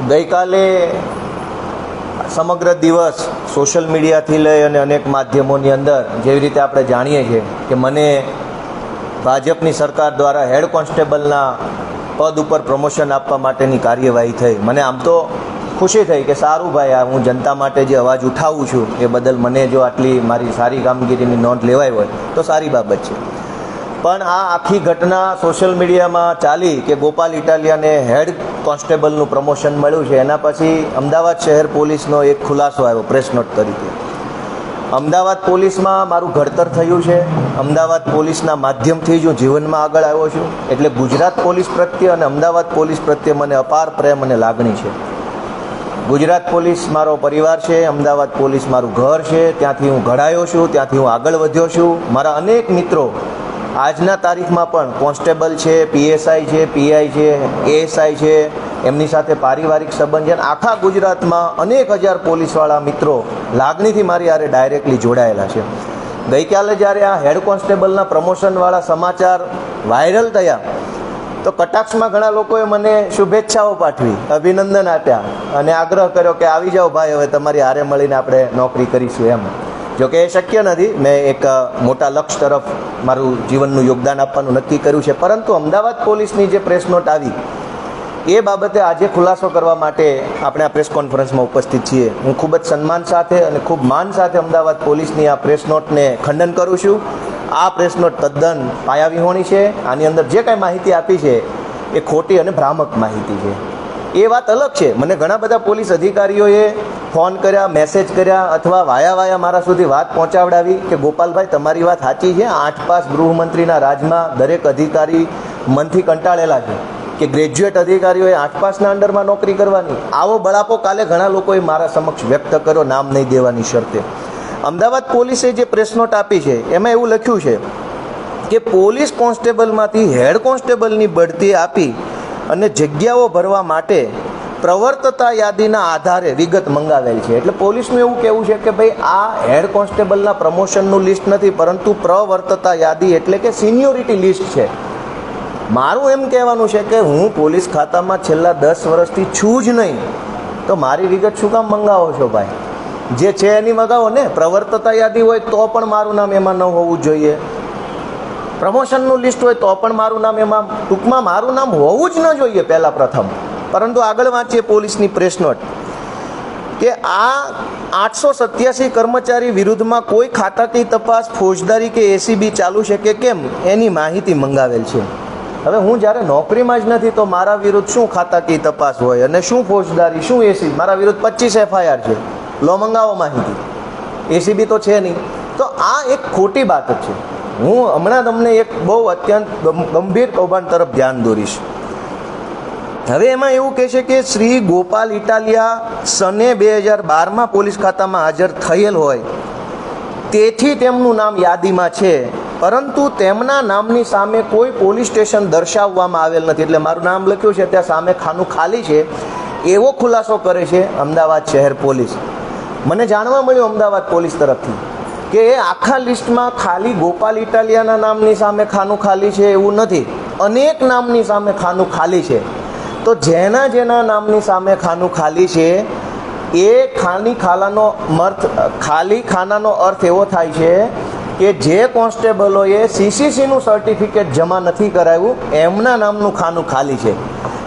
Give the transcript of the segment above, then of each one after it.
ગઈકાલે સમગ્ર દિવસ સોશિયલ મીડિયાથી લઈ અને અનેક માધ્યમોની અંદર જેવી રીતે આપણે જાણીએ છીએ કે મને ભાજપની સરકાર દ્વારા હેડ કોન્સ્ટેબલના પદ ઉપર પ્રમોશન આપવા માટેની કાર્યવાહી થઈ. મને આમ તો ખુશી થઈ કે સારું ભાઈ, આ હું જનતા માટે જે અવાજ ઉઠાવું છું એ બદલ મને જો આટલી મારી સારી કામગીરીની નોંધ લેવાઈ હોય તો સારી બાબત છે. પણ આ આખી ઘટના સોશિયલ મીડિયામાં ચાલી કે ગોપાલ ઇટાલિયાને હેડ કોન્સ્ટેબલનું પ્રમોશન મળ્યું છે. એના પછી અમદાવાદ શહેર પોલીસનો એક ખુલાસો આવ્યો પ્રેસ નોટ તરીકે. અમદાવાદ પોલીસમાં મારું ઘડતર થયું છે. અમદાવાદ પોલીસના માધ્યમથી જ હું જીવનમાં આગળ આવ્યો છું. એટલે ગુજરાત પોલીસ પ્રત્યે અને અમદાવાદ પોલીસ પ્રત્યે મને અપાર પ્રેમ અને લાગણી છે. ગુજરાત પોલીસ મારો પરિવાર છે, અમદાવાદ પોલીસ મારું ઘર છે. ત્યાંથી હું ઘડાયો છું, ત્યાંથી હું આગળ વધ્યો છું. મારા અનેક મિત્રો આજના તારીખમાં પણ કોન્સ્ટેબલ છે, પીએસઆઈ છે, પીઆઈ છે, એએસઆઈ છે, એમની સાથે પારિવારિક સંબંધ છે. આખા ગુજરાતમાં અનેક હજાર પોલીસવાળા મિત્રો લાગણીથી મારી હારે ડાયરેક્ટલી જોડાયેલા છે. ગઈકાલે જ્યારે આ હેડ કોન્સ્ટેબલના પ્રમોશનવાળા સમાચાર વાયરલ થયા તો કટાક્ષમાં ઘણા લોકોએ મને શુભેચ્છાઓ પાઠવી, અભિનંદન આપ્યા અને આગ્રહ કર્યો કે આવી જાઓ ભાઈ, હવે તમારી હારે મળીને આપણે નોકરી કરીશું એમ. જોકે એ શક્ય નથી. મેં એક મોટા લક્ષ્ય તરફ મારું જીવનનું યોગદાન આપવાનું નક્કી કર્યું છે. પરંતુ અમદાવાદ પોલીસની જે પ્રેસ નોટ આવી એ બાબતે આજે ખુલાસો કરવા માટે આપણે આ પ્રેસ કોન્ફરન્સમાં ઉપસ્થિત છીએ. હું ખૂબ જ સન્માન સાથે અને ખૂબ માન સાથે અમદાવાદ પોલીસની આ પ્રેસ નોટને ખંડન કરું છું. આ પ્રેસ નોટ તદ્દન પાયાવિહોણી છે. આની અંદર જે કાંઈ માહિતી આપી છે એ ખોટી અને ભ્રામક માહિતી છે. એ વાત અલગ છે. મને ઘણા બધા પોલીસ અધિકારીઓએ ફોન કર્યા, મેસેજ કર્યા અથવા વાયા મારા સુધી વાત પહોંચાવડાવી કે ગોપાલભાઈ તમારી વાત સાચી છે. 8 પાસ ગૃહમંત્રીના રાજમાં દરેક અધિકારી મનથી કંટાળેલા છે કે ગ્રેજ્યુએટ અધિકારીઓએ 8 પાસના અંડરમાં નોકરી કરવાની. આવો બળાપો કાલે ઘણા લોકોએ મારા સમક્ષ વ્યક્ત કર્યો, નામ નહીં દેવાની શરતે. અમદાવાદ પોલીસે જે પ્રેસ નોટ આપી છે એમાં એવું લખ્યું છે કે પોલીસ કોન્સ્ટેબલમાંથી હેડ કોન્સ્ટેબલની બઢતી આપી અને જગ્યાઓ ભરવા માટે પ્રવર્તતા યાદીના આધારે વિગત મંગાવેલ છે. એટલે પોલીસનું એવું કહેવું છે કે ભાઈ આ હેડ કોન્સ્ટેબલના પ્રમોશનનું લિસ્ટ નથી, પરંતુ પ્રવર્તતા યાદી એટલે કે સિનિયોરિટી લિસ્ટ છે. મારું એમ કહેવાનું છે કે હું પોલીસ ખાતામાં છેલ્લા 10 વર્ષથી છું જ નહીં, તો મારી વિગત શું કામ મંગાવો છો ભાઈ? જે છે એની મંગાવો ને. પ્રવર્તતા યાદી હોય તો પણ મારું નામ એમાં ન હોવું જોઈએ. પ્રમોશનનું લિસ્ટ હોય તો પણ મારું નામ એમાં, ટૂંકમાં મારું નામ હોવું જ ન જોઈએ પહેલાં પ્રથમ. પરંતુ આગળ વાંચીએ પોલીસની પ્રેસ નોટ કે આ 887 કર્મચારી વિરુદ્ધમાં કોઈ ખાતાકીય તપાસ, ફોજદારી કે એસીબી ચાલુ છે કે કેમ એની માહિતી મંગાવેલ છે. હવે હું જ્યારે નોકરીમાં જ નથી તો મારા વિરુદ્ધ શું ખાતાકીય તપાસ હોય અને શું ફોજદારી, શું એસીબી? મારા વિરુદ્ધ 25 FIR છે. લો મંગાવો માહિતી. એસીબી તો છે નહીં. તો આ એક ખોટી બાબત છે. હું હમણાં તમને એક બહુ અત્યંત ગંભીર કૌભાંડ તરફ ધ્યાન દોરીશ. હવે એમાં એવું કહે છે કે શ્રી ગોપાલ ઇટાલિયા સને 2012માં પોલીસ ખાતામાં હાજર થયેલ હોય તેથી તેમનું નામ યાદીમાં છે, પરંતુ તેમના નામની સામે કોઈ પોલીસ સ્ટેશન દર્શાવવામાં આવેલ નથી. એટલે મારું નામ લખ્યું છે ત્યાં સામે ખાનું ખાલી છે એવો ખુલાસો કરે છે અમદાવાદ શહેર પોલીસ. મને જાણવા મળ્યું અમદાવાદ પોલીસ તરફથી કે એ આખા લિસ્ટમાં ખાલી ગોપાલ ઇટાલિયાના નામની સામે ખાનું ખાલી છે એવું નથી, અનેક નામની સામે ખાનું ખાલી છે. તો જેના નામની સામે ખાનું ખાલી છે એ ખાલી ખાનાનો અર્થ એવો થાય છે કે જે કોન્સ્ટેબલોએ સીસીસીનું સર્ટિફિકેટ જમા નથી કરાવ્યું એમના નામનું ખાનું ખાલી છે.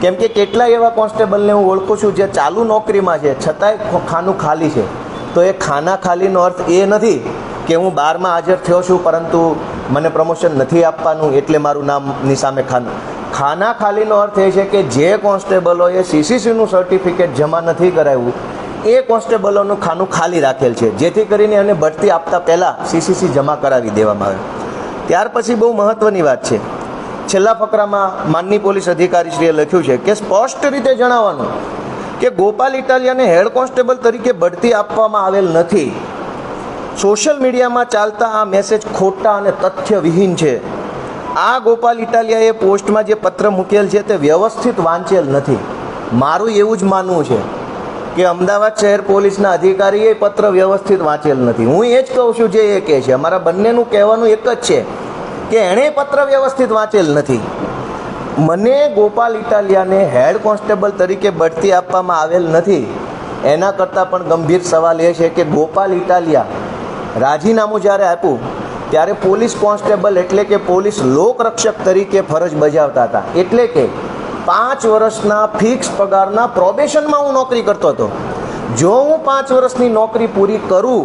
કેમ કે કેટલાય એવા કોન્સ્ટેબલને હું ઓળખું છું જે ચાલુ નોકરીમાં છે છતાંય ખાનું ખાલી છે. તો એ ખાના ખાલીનો અર્થ એ નથી કે હું 12માં હાજર થયો છું પરંતુ મને પ્રમોશન નથી આપવાનું એટલે મારું નામની સામે ખાના ખાલીનો અર્થ એ છે કે જે કોન્સ્ટેબલોએ સીસીસીનું સર્ટિફિકેટ જમા નથી કરાવ્યું એ કોન્સ્ટેબલોનું ખાનું ખાલી રાખેલ છે, જેથી કરીને એને બઢતી આપતા પહેલાં સીસીસી જમા કરાવી દેવામાં આવે. ત્યાર પછી બહુ મહત્ત્વની વાત છે. છેલ્લા ફકરામાં માનની પોલીસ અધિકારીશ્રીએ લખ્યું છે કે સ્પષ્ટ રીતે જણાવવાનું કે ગોપાલ ઇટાલિયાને હેડ કોન્સ્ટેબલ તરીકે બઢતી આપવામાં આવેલ નથી. સોશિયલ મીડિયામાં ચાલતા આ મેસેજ ખોટા અને તથ્યવિહીન છે. આ ગોપાલ ઇટાલિયાએ પોસ્ટમાં જે પત્ર મૂકેલ છે તે વ્યવસ્થિત વાંચેલ નથી. મારું એવું જ માનવું છે કે અમદાવાદ શહેર પોલીસના અધિકારીએ પત્ર વ્યવસ્થિત વાંચેલ નથી. હું એ જ કહું છું જે એ કહે છે. અમારા બંનેનું કહેવાનું એક જ છે કે એણે પત્ર વ્યવસ્થિત વાંચેલ નથી. મને ગોપાલ ઇટાલિયાને હેડ કોન્સ્ટેબલ તરીકે બઢતી આપવામાં આવેલ નથી. એના કરતાં પણ ગંભીર સવાલ એ છે કે ગોપાલ ઇટાલિયા રાજીનામું જ્યારે આપ્યું ત્યારે પોલીસ કોન્સ્ટેબલ એટલે કે પોલીસ લોકરક્ષક તરીકે ફરજ બજાવતા હતા. એટલે કે 5 વર્ષના ફિક્સ પગારના પ્રોબેશનમાં હું નોકરી કરતો હતો. જો હું 5 વર્ષની નોકરી પૂરી કરું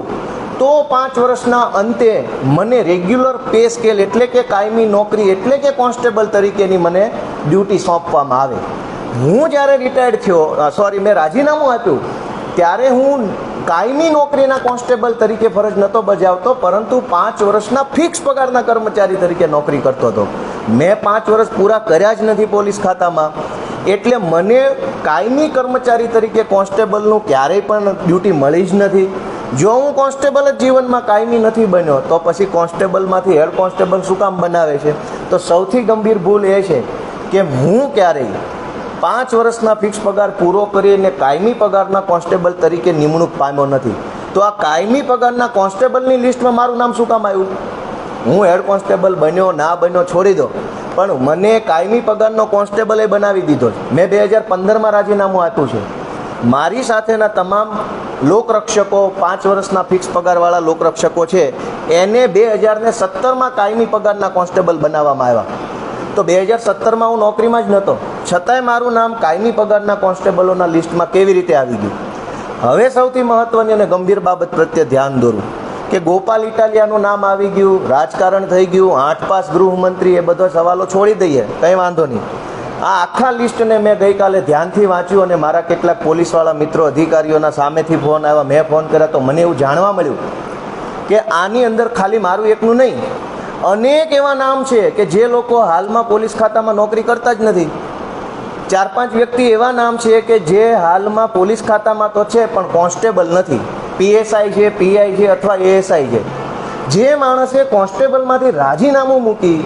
તો 5 વર્ષના અંતે મને રેગ્યુલર પે સ્કેલ એટલે કે કાયમી નોકરી એટલે કે કોન્સ્ટેબલ તરીકેની મને ડ્યુટી સોંપવામાં આવે. હું જ્યારે રિટાયર્ડ થયો મેં રાજીનામું આપ્યું ત્યારે હું કાયમી નોકરીના કોન્સ્ટેબલ તરીકે ફરજ નહોતો બજાવતો, પરંતુ 5 વર્ષના ફિક્સ પગારના કર્મચારી તરીકે નોકરી કરતો હતો. મેં 5 વર્ષ પૂરા કર્યા જ નથી પોલીસ ખાતામાં, એટલે મને કાયમી કર્મચારી તરીકે કોન્સ્ટેબલનું ક્યારેય પણ ડ્યુટી મળી જ નથી. જો હું કોન્સ્ટેબલ જ જીવનમાં કાયમી નથી બન્યો તો પછી કોન્સ્ટેબલમાંથી હેડ કોન્સ્ટેબલ શું કામ બનાવે છે? તો સૌથી ગંભીર ભૂલ એ છે કે હું ક્યારેય 5 વર્ષના ફિક્સ પગાર પૂરો કરીને કાયમી પગારના કોન્સ્ટેબલ તરીકે નિમણૂક પામ્યો નથી. તો આ કાયમી પગારના કોન્સ્ટેબલની લિસ્ટમાં મારું નામ શું કામ આવ્યું? હું હેડ કોન્સ્ટેબલ બન્યો ના બન્યો છોડી દો, પણ મને કાયમી પગારનો કોન્સ્ટેબલે બનાવી દીધો છે. મેં 2015માં રાજીનામું આપ્યું છે. મારી સાથેના તમામ લોકરક્ષકો 5 વર્ષના ફિક્સ પગારવાળા લોકરક્ષકો છે એને 2017માં કાયમી પગારના કોન્સ્ટેબલ બનાવવામાં આવ્યા. તો 2017માં હું નોકરીમાં જ નહોતો, છતાંય મારું નામ કાયમી પગારના કોન્સ્ટેબલોના લિસ્ટમાં કેવી રીતે આવી ગયું? હવે સૌથી મહત્ત્વની અને ગંભીર બાબત પ્રત્યે ધ્યાન દોરું કે ગોપાલ ઇટાલિયાનું નામ આવી ગયું, રાજકારણ થઈ ગયું, 8 પાસ ગૃહમંત્રી, એ બધો સવાલો છોડી દઈએ, કંઈ વાંધો નહીં. આ આખા લિસ્ટને મેં ગઈકાલે ધ્યાનથી વાંચ્યું અને મારા કેટલાક પોલીસવાળા મિત્રો અધિકારીઓના સામેથી ફોન આવ્યા, મેં ફોન કર્યા તો મને એવું જાણવા મળ્યું કે આની અંદર ખાલી મારું એકનું નહીં, અનેક એવા નામ છે કે જે લોકો હાલમાં પોલીસ ખાતામાં નોકરી કરતા જ નથી. 4-5 વ્યક્તિ એવા નામ છે કે જે હાલમાં પોલીસ ખાતામાં તો છે પણ કોન્સ્ટેબલ નથી, પીએસઆઈ છે, પીઆઈ છે અથવા એએસઆઈ છે. જે માણસે કોન્સ્ટેબલમાંથી રાજીનામું મૂકી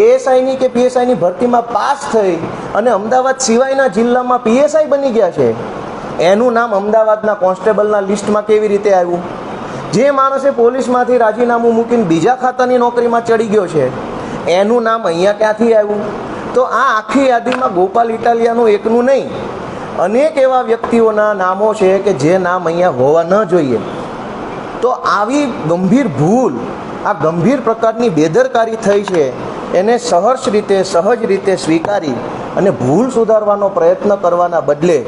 એએસઆઈની કે પીએસઆઈની ભરતીમાં પાસ થઈ અને અમદાવાદ સિવાયના જિલ્લામાં પીએસઆઈ બની ગયા છે, એનું નામ અમદાવાદના કોન્સ્ટેબલના લિસ્ટમાં કેવી રીતે આવ્યું? જે માણસે પોલીસમાંથી રાજીનામું મૂકીને બીજા ખાતાની નોકરીમાં ચડી ગયો છે એનું નામ અહીંયા ક્યાંથી આવ્યું? તો આ આખી યાદીમાં ગોપાલ ઇટાલિયાનું એકનું નહીં, અનેક એવા વ્યક્તિઓના નામો છે કે જે નામ અહીંયા હોવા ન જોઈએ. તો આવી ગંભીર ભૂલ, આ ગંભીર પ્રકારની બેદરકારી થઈ છે, એને સહજ રીતે સ્વીકારી અને ભૂલ સુધારવાનો પ્રયત્ન કરવાના બદલે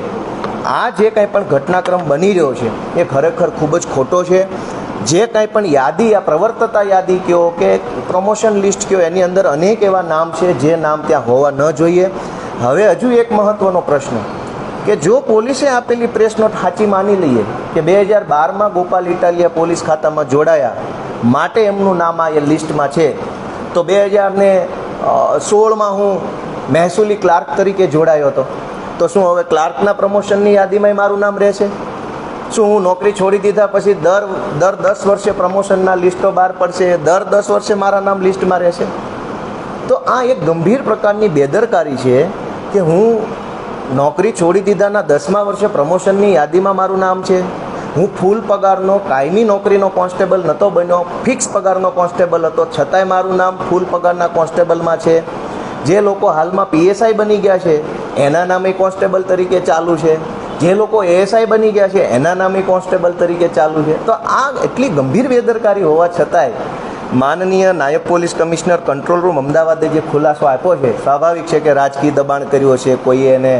આ જે કાંઈ પણ ઘટનાક્રમ બની રહ્યો છે એ ખરેખર ખૂબ જ ખોટો છે. જે કાંઈ પણ યાદી, આ પ્રવર્તતા યાદી કહો કે પ્રમોશન લિસ્ટ કહો, એની અંદર અનેક એવા નામ છે જે નામ ત્યાં હોવા ન જોઈએ. હવે હજુ એક મહત્ત્વનો પ્રશ્ન કે જો પોલીસે આપેલી પ્રેસ નોટ સાચી માની લઈએ કે 2012માં ગોપાલ ઇટાલિયા પોલીસ ખાતામાં જોડાયા માટે એમનું નામ આ એ લિસ્ટમાં છે, તો 2016માં હું મહેસૂલી ક્લાર્ક તરીકે જોડાયો હતો, તો શું હવે ક્લાર્કના પ્રમોશનની યાદીમાં મારું નામ રહેશે? શું હું નોકરી છોડી દીધા પછી દર 10 વર્ષે પ્રમોશનના લિસ્ટો બહાર પડશે, દર 10 વર્ષે મારા નામ લિસ્ટમાં રહેશે? તો આ એક ગંભીર પ્રકારની બેદરકારી છે કે હું નોકરી છોડી દીધાના 10મા વર્ષે પ્રમોશનની યાદીમાં મારું નામ છે. હું ફૂલ પગારનો કાયમી નોકરીનો કોન્સ્ટેબલ નહોતો બન્યો, ફિક્સ પગારનો કોન્સ્ટેબલ હતો, છતાંય મારું નામ ફૂલ પગારના કોન્સ્ટેબલમાં છે. જે લોકો હાલમાં પીએસઆઈ બની ગયા છે એના નામે કોન્સ્ટેબલ તરીકે ચાલુ છે, જે લોકો એએસઆઈ બની ગયા છે એના નામે કોન્સ્ટેબલ તરીકે ચાલુ છે. તો આ એટલી ગંભીર બેદરકારી હોવા છતાંય માનનીય નાયબ પોલીસ કમિશનર કંટ્રોલ રૂમ અમદાવાદે જે ખુલાસો આપ્યો છે, સ્વાભાવિક છે કે રાજકીય દબાણ કર્યું હશે, કોઈએ એને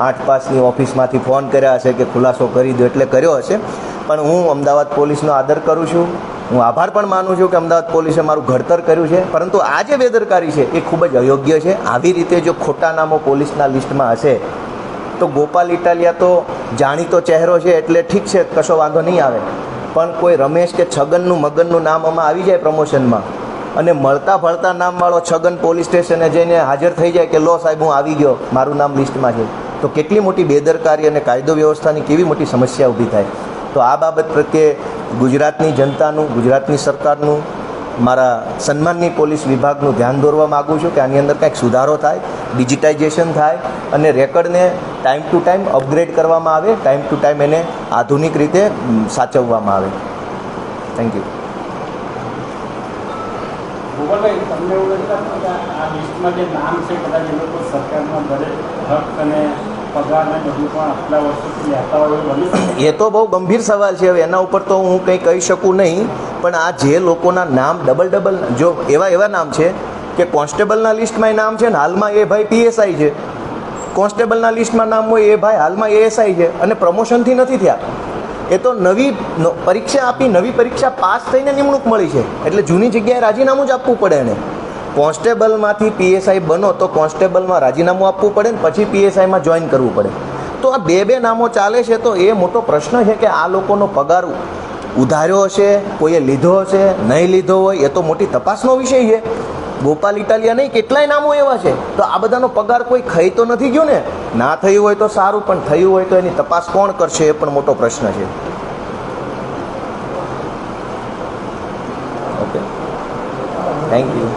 8 પાસની ઓફિસમાંથી ફોન કર્યા હશે કે ખુલાસો કરી દો એટલે કર્યો હશે. પણ હું અમદાવાદ પોલીસનો આદર કરું છું, હું આભાર પણ માનું છું કે અમદાવાદ પોલીસે મારું ઘડતર કર્યું છે, પરંતુ આ જે બેદરકારી છે એ ખૂબ જ અયોગ્ય છે. આવી રીતે જો ખોટા નામો પોલીસના લિસ્ટમાં હશે તો ગોપાલ ઇટાલિયા તો જાણીતો ચહેરો છે એટલે ઠીક છે, કશો વાંધો નહીં આવે, પણ કોઈ રમેશ કે છગનનું મગનનું નામ આમાં આવી જાય પ્રમોશનમાં અને મળતા ભળતા નામવાળો છગન પોલીસ સ્ટેશને જઈને હાજર થઈ જાય કે લો સાહેબ હું આવી ગયો, મારું નામ લિસ્ટમાં છે, તો કેટલી મોટી બેદરકારી અને કાયદો વ્યવસ્થાની કેવી મોટી સમસ્યા ઊભી થાય. તો આ બાબત પ્રત્યે ગુજરાતની જનતાનું, ગુજરાતની સરકારનું, મારા સન્માનની પોલીસ વિભાગનું ધ્યાન દોરવા માગું છું કે આની અંદર કંઈક સુધારો થાય, ડિજિટાઇઝેશન થાય અને રેકર્ડને ટાઈમ ટુ ટાઈમ અપગ્રેડ કરવામાં આવે, ટાઈમ ટુ ટાઈમ એને આધુનિક રીતે સાચવવામાં આવે. Thank you. ગોપાલભાઈ, તમને એવું નથી લાગતું કે આ લિસ્ટમાં જે નામ છે કદાચ એ લોકો સરકારમાં દરેક હક અને પગાર ને બધું પણ આટલા વર્ષોથી લેતા હોય એવું બની શકે? એ તો બહુ ગંભીર સવાલ છે. હવે એના ઉપર તો હું કંઈ કહી શકું નહીં. પણ આ જે લોકોના નામ ડબલ જો એવા નામ છે કે કોન્સ્ટેબલના લિસ્ટમાં નામ છે ને હાલમાં એ ભાઈ પીએસઆઈ છે, કોન્સ્ટેબલના લિસ્ટમાં નામ હોય એ ભાઈ હાલમાં એએસઆઈ છે અને પ્રમોશનથી નથી થયા. એ તો નવી પરીક્ષા આપી, નવી પરીક્ષા પાસ થઈને નિમણૂક મળી છે, એટલે જૂની જગ્યાએ રાજીનામું જ આપવું પડે એને. કોન્સ્ટેબલમાંથી પીએસઆઈ બનો તો કોન્સ્ટેબલમાં રાજીનામું આપવું પડે ને પછી પીએસઆઈમાં જોઈન કરવું પડે. તો આ બે નામો ચાલે છે. તો એ મોટો પ્રશ્ન છે કે આ લોકોનો પગાર ઉધાર્યો હશે, કોઈએ લીધો હશે, નહીં લીધો હોય, એ તો મોટી તપાસનો વિષય છે. ગોપાલ ઇટાલિયા નહીં, કેટલાય નામો એવા છે. તો આ બધાનો પગાર કોઈ ખાઈ તો નથી ગયું ને? ના થયું હોય તો સારું, પણ થયું હોય તો એની તપાસ કોણ કરશે એ પણ મોટો પ્રશ્ન છે. Okay, thank you.